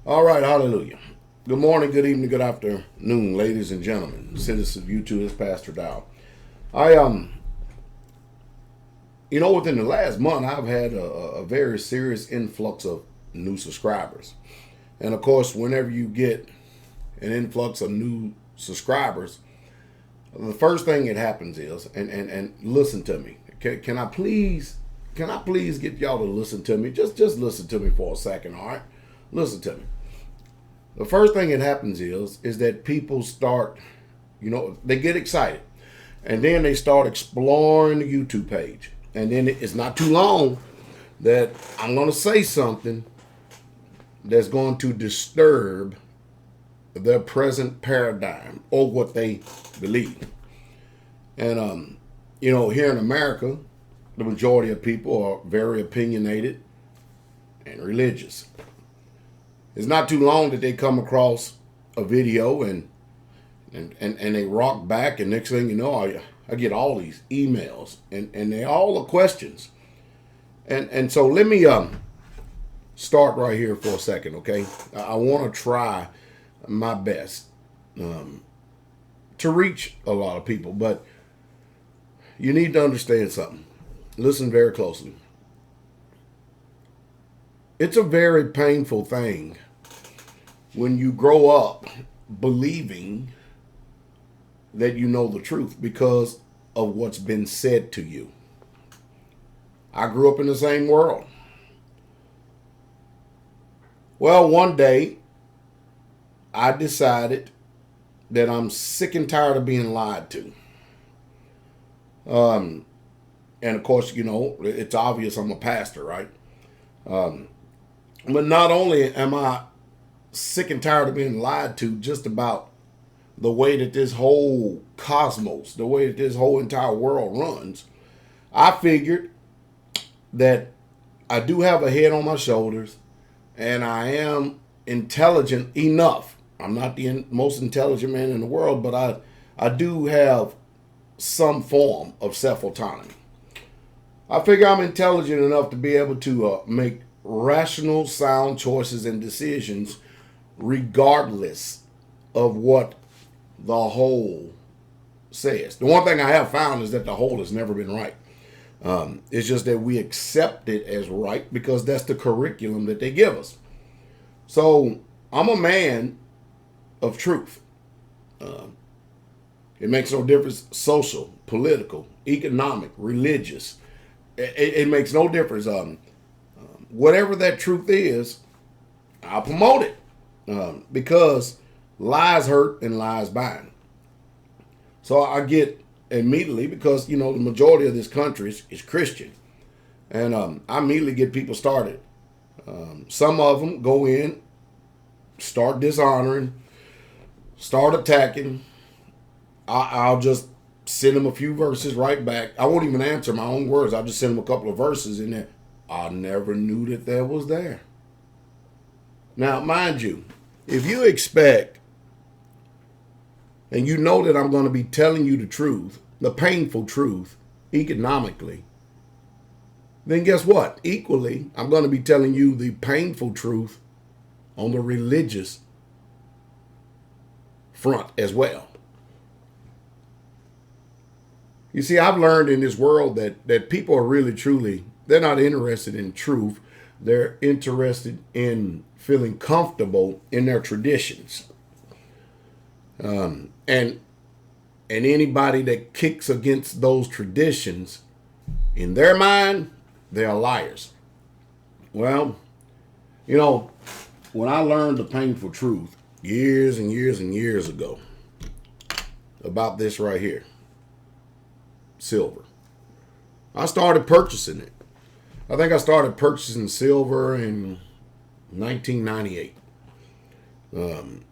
All right, hallelujah. Good morning, good evening, good afternoon, ladies and gentlemen, citizens of YouTube. This is Pastor Dow. I within the last month, I've had a very serious influx of new subscribers, and of course, whenever you get an influx of new subscribers, the first thing that happens is, and listen to me. Can I please get y'all to listen to me? Just listen to me for a second, all right? Listen to me. The first thing that happens is that people start, they get excited, and then they start exploring the YouTube page, and then it's not too long that I'm going to say something that's going to disturb their present paradigm or what they believe. And here in America, the majority of people are very opinionated and religious. It's not too long that they come across a video and they rock back, and next thing you know, I get all these emails, and they all are questions. And so let me start right here for a second, okay? I want to try my best to reach a lot of people, but you need to understand something. Listen very closely. It's a very painful thing when you grow up believing that you know the truth because of what's been said to you. I grew up in the same world. Well, one day I decided that I'm sick and tired of being lied to. And of course, it's obvious I'm a pastor, right? But not only am I sick and tired of being lied to just about the way that this whole cosmos, the way that this whole entire world runs, I figured that I do have a head on my shoulders and I am intelligent enough. I'm not the most intelligent man in the world, but I do have some form of self-autonomy. I figure I'm intelligent enough to be able to make rational, sound choices and decisions regardless of what the whole says. The one thing I have found is that the whole has never been right. It's just that we accept it as right because that's the curriculum that they give us. So I'm a man of truth. It makes no difference, social, political, economic, religious. It makes no difference. Whatever that truth is, I'll promote it because lies hurt and lies bind. So I get immediately, because the majority of this country is Christian, and I immediately get people started. Some of them go in, start dishonoring, start attacking. I'll just send them a few verses right back. I won't even answer my own words. I'll just send them a couple of verses in there. I never knew that was there. Now, mind you, if you expect, and you know that I'm going to be telling you the truth, the painful truth, economically, then guess what? Equally, I'm going to be telling you the painful truth on the religious front as well. You see, I've learned in this world that people are really, truly, they're not interested in truth. They're interested in feeling comfortable in their traditions. And anybody that kicks against those traditions, in their mind, they're liars. Well, when I learned the painful truth years and years and years ago about this right here, silver, I started purchasing it. I think I started purchasing silver in 1998. Then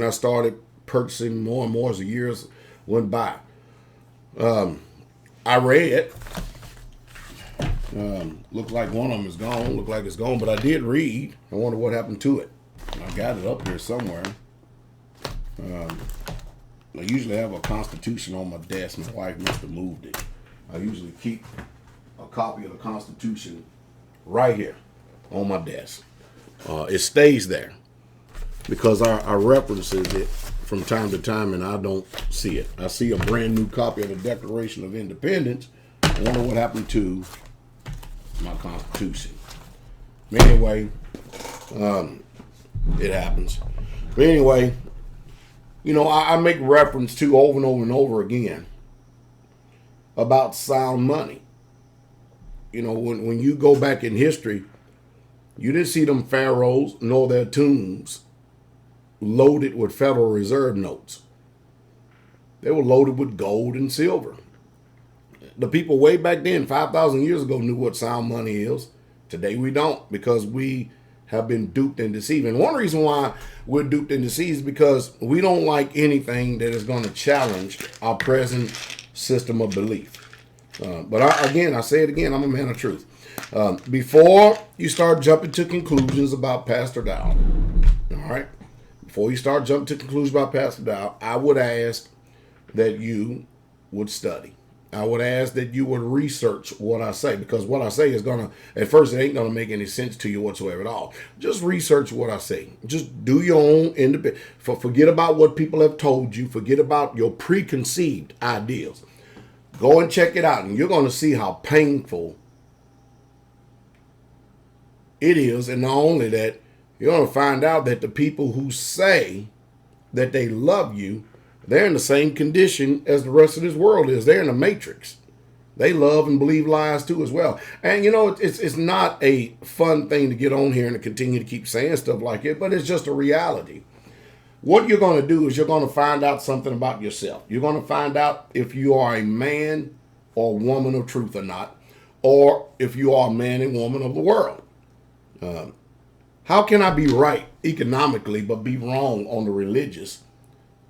I started purchasing more and more as the years went by. I read. Looked like one of them is gone. Looked like it's gone, but I did read. I wonder what happened to it. I got it up here somewhere. I usually have a Constitution on my desk. My wife must have moved it. I usually keep a copy of the Constitution right here on my desk. It stays there because I references it from time to time and I don't see it. I see a brand new copy of the Declaration of Independence. I wonder what happened to my Constitution. Anyway, it happens. But anyway, I make reference to over and over and over again about sound money. When you go back in history, you didn't see them pharaohs nor their tombs loaded with Federal Reserve notes. They were loaded with gold and silver. The people way back then, 5,000 years ago, knew what sound money is. Today we don't, because we have been duped and deceived. And one reason why we're duped and deceived is because we don't like anything that is going to challenge our present system of belief. But I say it again, I'm a man of truth. Before you start jumping to conclusions about Pastor Dow, all right? Before you start jumping to conclusions about Pastor Dow, I would ask that you would study. I would ask that you would research what I say, because what I say is at first it ain't going to make any sense to you whatsoever at all. Just research what I say. Just do your own independent. Forget about what people have told you. Forget about your preconceived ideas. Go and check it out, and you're going to see how painful it is. And not only that, you're going to find out that the people who say that they love you, they're in the same condition as the rest of this world is. They're in the matrix. They love and believe lies too as well. And it's not a fun thing to get on here and to continue to keep saying stuff like it, but it's just a reality. What you're going to do is you're going to find out something about yourself. You're going to find out if you are a man or woman of truth or not, or if you are a man and woman of the world. How can I be right economically but be wrong on the religious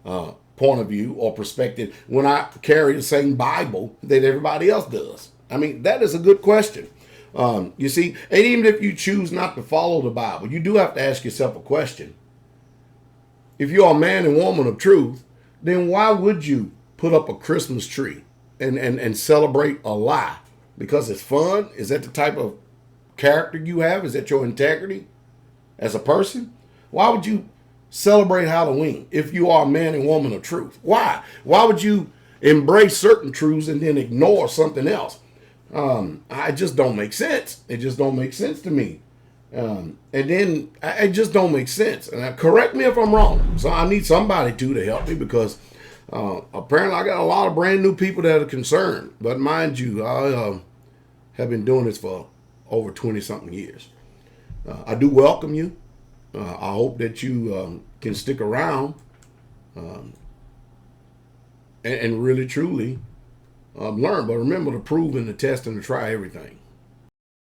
point of view or perspective when I carry the same Bible that everybody else does? I mean, that is a good question. You see, and even if you choose not to follow the Bible, you do have to ask yourself a question. If you're a man and woman of truth, then why would you put up a Christmas tree and celebrate a lie? Because it's fun? Is that the type of character you have? Is that your integrity as a person? Why would you celebrate Halloween if you are a man and woman of truth? Why? Why would you embrace certain truths and then ignore something else? I just don't make sense. It just don't make sense to me. And then it just don't make sense. And correct me if I'm wrong. So I need somebody to help me, because apparently I got a lot of brand new people that are concerned. But mind you, I have been doing this for over 20 something years. I do welcome you. I hope that you can stick around and really truly learn. But remember to prove and to test and to try everything.